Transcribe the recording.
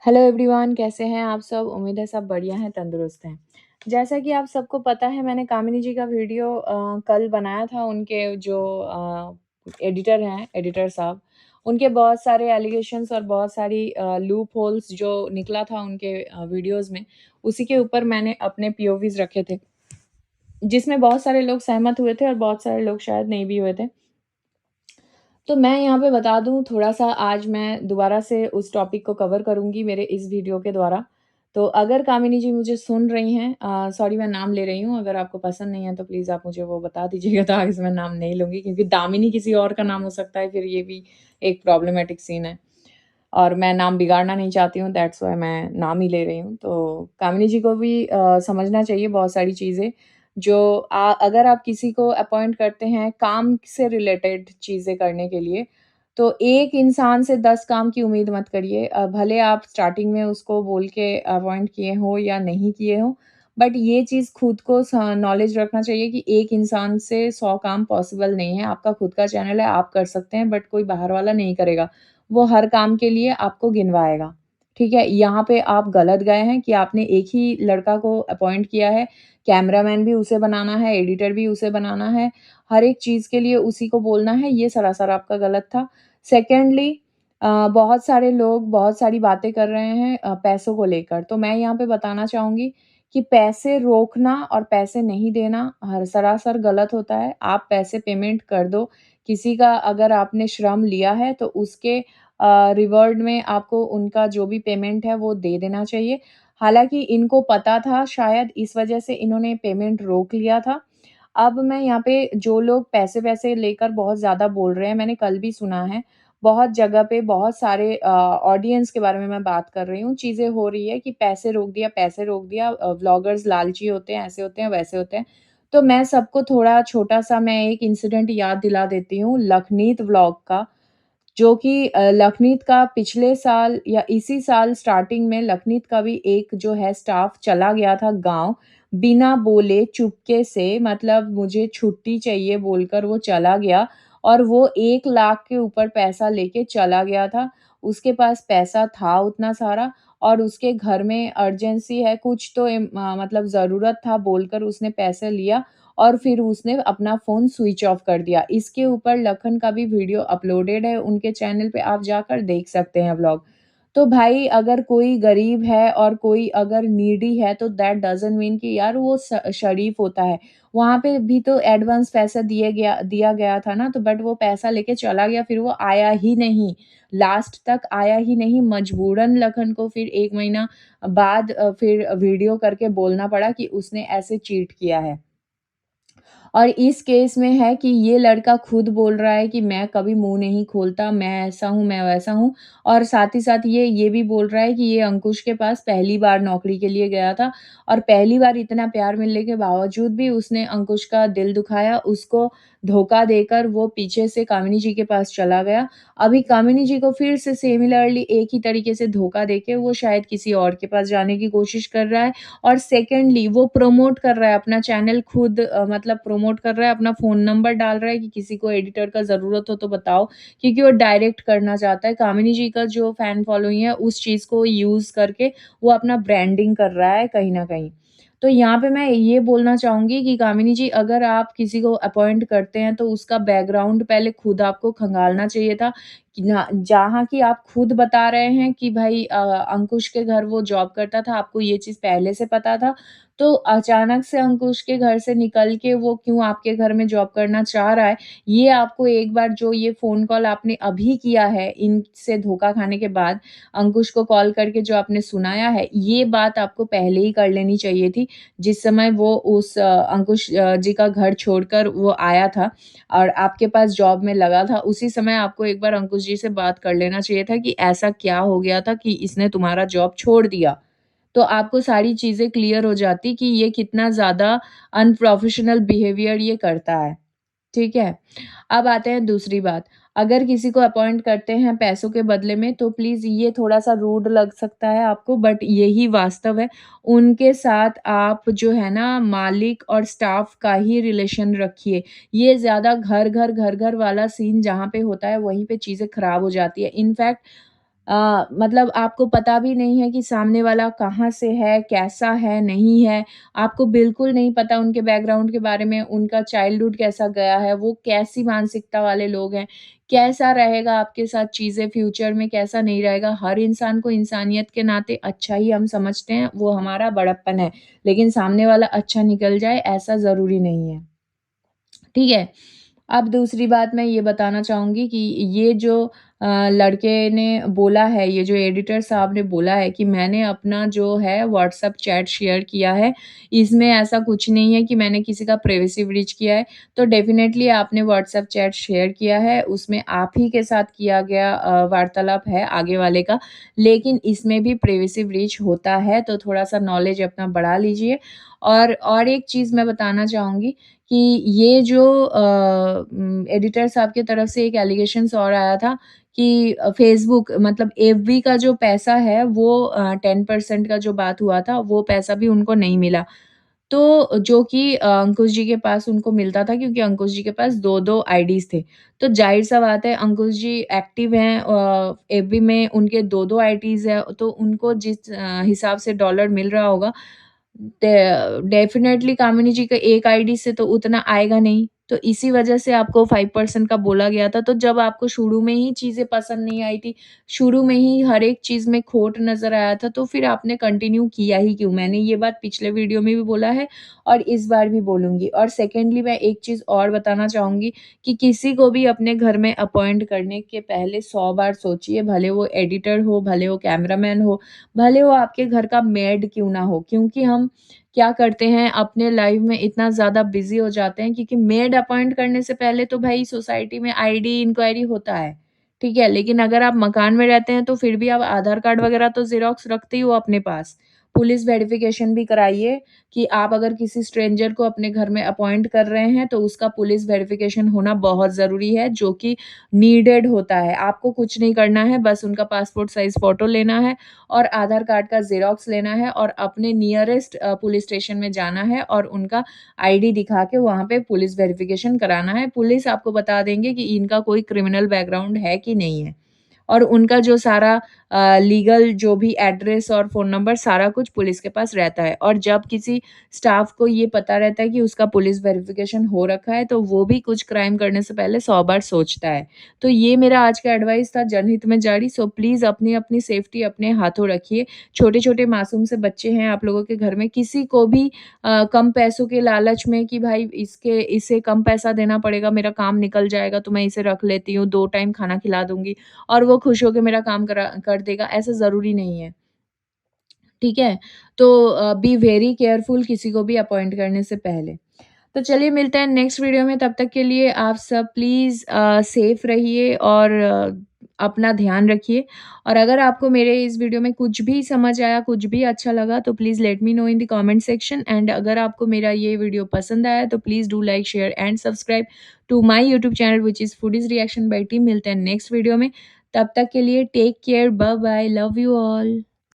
Hello everyone, कैसे हैं आप सब? उम्मीद है सब बढ़िया हैं, तंदुरुस्त हैं। जैसा कि आप सबको पता है, मैंने कामिनी जी का वीडियो कल बनाया था। उनके जो एडिटर हैं, एडिटर साहब, उनके बहुत सारे एलिगेशंस और बहुत सारी लूप होल्स जो निकला था उनके वीडियोज़ में, उसी के ऊपर मैंने अपने पीओवीज़ रखे थे, जिसमें बहुत सारे लोग सहमत हुए थे और बहुत सारे लोग शायद नहीं भी हुए थे। तो मैं यहाँ पे बता दूँ थोड़ा-सा, आज मैं दोबारा से उस टॉपिक को कवर करूँगी मेरे इस वीडियो के द्वारा। तो अगर कामिनी जी मुझे सुन रही हैं, सॉरी मैं नाम ले रही हूँ, अगर आपको पसंद नहीं है तो प्लीज़ आप मुझे वो बता दीजिएगा, तो आगे से मैं नाम नहीं लूँगी, क्योंकि दामिनी किसी और का नाम हो सकता है, फिर ये भी एक प्रॉब्लमैटिक सीन है। और मैं नाम बिगाड़ना नहीं चाहती हूँ, दैट्स व्हाई मैं नाम ही ले रही हूँ। तो कामिनी जी को भी समझना चाहिए बहुत सारी चीज़ें, जो अगर आप किसी को अपॉइंट करते हैं काम से रिलेटेड चीज़ें करने के लिए, तो एक इंसान से 10 काम की उम्मीद मत करिए। भले आप स्टार्टिंग में उसको बोल के अपॉइंट किए हों या नहीं किए हों, बट ये चीज़ खुद को नॉलेज रखना चाहिए कि एक इंसान से 100 काम पॉसिबल नहीं है। आपका खुद का चैनल है, आप कर सकते हैं, बट कोई बाहर वाला नहीं करेगा। वो हर काम के लिए आपको गिनवाएगा, ठीक है? यहाँ पे आप गलत गए हैं कि आपने एक ही लड़का को अपॉइंट किया है, कैमरामैन भी उसे बनाना है, एडिटर भी उसे बनाना है, हर एक चीज़ के लिए उसी को बोलना है, ये सरासर आपका गलत था। सेकेंडली, बहुत सारे लोग बहुत सारी बातें कर रहे हैं पैसों को लेकर, तो मैं यहाँ पे बताना चाहूँगी कि पैसे रोकना और पैसे नहीं देना हर सरासर गलत होता है। आप पैसे पेमेंट कर दो, किसी का अगर आपने श्रम लिया है तो उसके रिवार्ड में आपको उनका जो भी पेमेंट है वो दे देना चाहिए। हालाँकि इनको पता था, शायद इस वजह से इन्होंने पेमेंट रोक लिया था। अब मैं यहाँ पे जो लोग पैसे-वैसे लेकर बहुत ज़्यादा बोल रहे हैं, मैंने कल भी सुना है, बहुत जगह पे बहुत सारे ऑडियंस के बारे में मैं बात कर रही हूँ, चीज़ें हो रही है कि पैसे रोक दिया, व्लॉगर्स लालची होते हैं, ऐसे होते हैं, वैसे होते हैं। तो मैं सबको थोड़ा छोटा-सा मैं एक इंसिडेंट याद दिला देती हूँ लखनीत व्लॉग का, जो कि लखनीत का पिछले साल या इसी साल स्टार्टिंग में लखनीत का भी एक जो है स्टाफ चला गया था गाँव, बिना बोले चुपके से, मतलब मुझे छुट्टी चाहिए बोलकर वो चला गया और वो 1 लाख के ऊपर पैसा लेके चला गया था। उसके पास पैसा था उतना सारा और उसके घर में अर्जेंसी है, कुछ तो मतलब ज़रूरत था बोलकर उसने पैसे लिया और फिर उसने अपना फ़ोन स्विच ऑफ कर दिया। इसके ऊपर लखन का भी वीडियो अपलोडेड है उनके चैनल पे, आप जाकर देख सकते हैं व्लॉग। तो भाई, अगर कोई गरीब है और कोई अगर नीडी है तो दैट डज़न्ट मीन कि यार वो शरीफ होता है। वहाँ पे भी तो एडवांस पैसा दिया गया था ना, तो बट वो पैसा लेके चला गया, फिर वो आया ही नहीं। लास्ट तक आया ही नहीं, मजबूरन लखन को फिर 1 महीना बाद फिर वीडियो करके बोलना पड़ा कि उसने ऐसे चीट किया है। और इस केस में है कि ये लड़का खुद बोल रहा है कि मैं कभी मुँह नहीं खोलता, मैं ऐसा हूँ, मैं वैसा हूँ, और साथ ही साथ ये भी बोल रहा है कि ये अंकुश के पास पहली बार नौकरी के लिए गया था और पहली बार इतना प्यार मिलने के बावजूद भी उसने अंकुश का दिल दुखाया, उसको धोखा देकर वो पीछे से कामिनी जी के पास चला गया। अभी कामिनी जी को फिर से सिमिलरली एक ही तरीके से धोखा देके वो शायद किसी और के पास जाने की कोशिश कर रहा है। और सेकंडली वो प्रमोट कर रहा है अपना चैनल खुद, मतलब प्रमोट कर रहा है, अपना फ़ोन नंबर डाल रहा है कि किसी को एडिटर का ज़रूरत हो तो बताओ, क्योंकि वो डायरेक्ट करना चाहता है। कामिनी जी का जो फैन फॉलोइंग है उस चीज़ को यूज़ करके वो अपना ब्रांडिंग कर रहा है कहीं न कहीं। तो यहाँ पे मैं ये बोलना चाहूँगी कि कामिनी जी, अगर आप किसी को अपॉइंट करते हैं तो उसका बैकग्राउंड पहले खुद आपको खंगालना चाहिए था, कि ना जहाँ कि आप खुद बता रहे हैं कि भाई अंकुश के घर वो जॉब करता था, आपको ये चीज़ पहले से पता था, तो अचानक से अंकुश के घर से निकल के वो क्यों आपके घर में जॉब करना चाह रहा है, ये आपको एक बार जो ये फ़ोन कॉल आपने अभी किया है, इनसे धोखा खाने के बाद, अंकुश को कॉल करके जो आपने सुनाया है, ये बात आपको पहले ही कर लेनी चाहिए थी, जिस समय वो उस अंकुश जी का घर छोड़कर वो आया था और आपके पास जॉब में लगा था, उसी समय आपको एक बार अंकुश जी से बात कर लेना चाहिए था कि ऐसा क्या हो गया था कि इसने तुम्हारा जॉब छोड़ दिया। तो आपको सारी चीज़ें क्लियर हो जाती कि ये कितना ज़्यादा अनप्रोफेशनल बिहेवियर ये करता है। ठीक है? अब आते हैं दूसरी बात, अगर किसी को अपॉइंट करते हैं पैसों के बदले में तो प्लीज़, ये थोड़ा-सा रूड लग सकता है आपको, बट यही वास्तव है। उनके साथ आप जो है ना मालिक और स्टाफ का ही रिलेशन रखिए। ये ज़्यादा घर-घर, घर-घर वाला सीन जहाँ पे होता है वहीं पे चीज़ें खराब हो जाती है। इनफैक्ट मतलब आपको पता भी नहीं है कि सामने वाला कहाँ से है, कैसा है, नहीं है। आपको बिल्कुल नहीं पता उनके बैकग्राउंड के बारे में, उनका चाइल्डहुड कैसा गया है, वो कैसी मानसिकता वाले लोग हैं, कैसा रहेगा आपके साथ चीज़ें फ्यूचर में, कैसा नहीं रहेगा। हर इंसान को इंसानियत के नाते अच्छा ही हम समझते हैं, वो हमारा बड़प्पन है। लेकिन सामने वाला अच्छा निकल जाए, ऐसा ज़रूरी नहीं है। ठीक है? अब दूसरी बात मैं ये बताना चाहूँगी कि ये जो लड़के ने बोला है, ये जो एडिटर साहब ने बोला है कि मैंने अपना जो है व्हाट्सएप चैट शेयर किया है, इसमें ऐसा कुछ नहीं है कि मैंने किसी का प्राइवेसी ब्रीच किया है। तो डेफ़िनेटली आपने व्हाट्सएप चैट शेयर किया है, उसमें आप ही के साथ किया गया वार्तालाप है आगे वाले का, लेकिन इसमें भी प्राइवेसी ब्रीच होता है, तो थोड़ा-सा नॉलेज अपना बढ़ा लीजिए। और एक चीज़ मैं बताना चाहूँगी कि ये जो एडिटर साहब की तरफ से एक एलिगेशंस और आया था कि फ़ेसबुक मतलब एफबी का जो पैसा है वो 10% का जो बात हुआ था, वो पैसा भी उनको नहीं मिला। तो जो कि अंकुश जी के पास उनको मिलता था क्योंकि अंकुश जी के पास 2-2 आईडीज़ थे। तो ज़ाहिर-सा बात है अंकुश जी एक्टिव हैं एफबी में उनके 2-2 आईडीज़ है, तो उनको जिस हिसाब से डॉलर मिल रहा होगा डेफ़िनेटली कामिनी जी का एक आईडी से तो उतना आएगा नहीं, तो इसी वजह से आपको 5% का बोला गया था। तो जब आपको शुरू में ही चीज़ें पसंद नहीं आई थी, शुरू में ही हर एक चीज़ में खोट नज़र आया था, तो फिर आपने कंटिन्यू किया ही क्यों? मैंने ये बात पिछले वीडियो में भी बोला है और इस बार भी बोलूँगी। और सेकंडली मैं एक चीज़ और बताना चाहूँगी कि किसी को भी अपने घर में अपॉइंट करने के पहले 100 बार सोचिए, भले वो एडिटर हो, भले वो कैमरामैन हो, भले वो आपके घर का मेड क्यों ना हो। क्योंकि हम क्या करते हैं अपने लाइफ में इतना ज़्यादा बिज़ी हो जाते हैं क्योंकि मेड अपॉइंट करने से पहले तो भाई सोसाइटी में आईडी इंक्वायरी होता है, ठीक है? लेकिन अगर आप मकान में रहते हैं तो फिर भी आप आधार कार्ड वगैरह तो ज़ेरॉक्स रखते ही हो अपने पास। पुलिस वेरिफ़िकेशन भी कराइए कि आप अगर किसी स्ट्रेंजर को अपने घर में अपॉइंट कर रहे हैं तो उसका पुलिस वेरिफ़िकेशन होना बहुत ज़रूरी है, जो कि नीडेड होता है। आपको कुछ नहीं करना है, बस उनका पासपोर्ट साइज़ फ़ोटो लेना है और आधार कार्ड का ज़ेरॉक्स लेना है और अपने नियरेस्ट पुलिस स्टेशन में जाना है और उनका आईडी दिखा के वहाँ पे पुलिस वेरिफ़िकेशन कराना है। पुलिस आपको बता देंगे कि इनका कोई क्रिमिनल बैकग्राउंड है कि नहीं है। और उनका जो सारा लीगल जो भी एड्रेस और फ़ोन नंबर सारा कुछ पुलिस के पास रहता है और जब किसी स्टाफ को ये पता रहता है कि उसका पुलिस वेरिफ़िकेशन हो रखा है, तो वो भी कुछ क्राइम करने से पहले 100 बार सोचता है। तो ये मेरा आज का एडवाइस था जनहित में जारी, सो प्लीज़ अपनी-अपनी सेफ्टी अपने हाथों रखिए। छोटे-छोटे मासूम से बच्चे हैं आप लोगों के घर में, किसी को भी कम पैसों के लालच में कि भाई इसे कम पैसा देना पड़ेगा, मेरा काम निकल जाएगा तो मैं इसे रख लेती हूँ, 2 टाइम खाना खिला दूँगी और वो खुश होके मेरा काम कर देगा, ऐसा ज़रूरी नहीं है। ठीक है? तो बी वेरी केयरफुल किसी को भी अपॉइंट करने से पहले। तो चलिए मिलते हैं नेक्स्ट वीडियो में, तब तक के लिए आप सब प्लीज़ सेफ रहिए और अपना ध्यान रखिए। और अगर आपको मेरे इस वीडियो में कुछ भी समझ आया, कुछ भी अच्छा लगा तो please let me know in the comment section and अगर आपको मेरा ये वीडियो पसंद आया तो please do like, share and subscribe to my YouTube channel which is foodies reaction by team. मिलते हैं नेक्स्ट वीडियो में, तब तक के लिए take care, bye bye, love you all.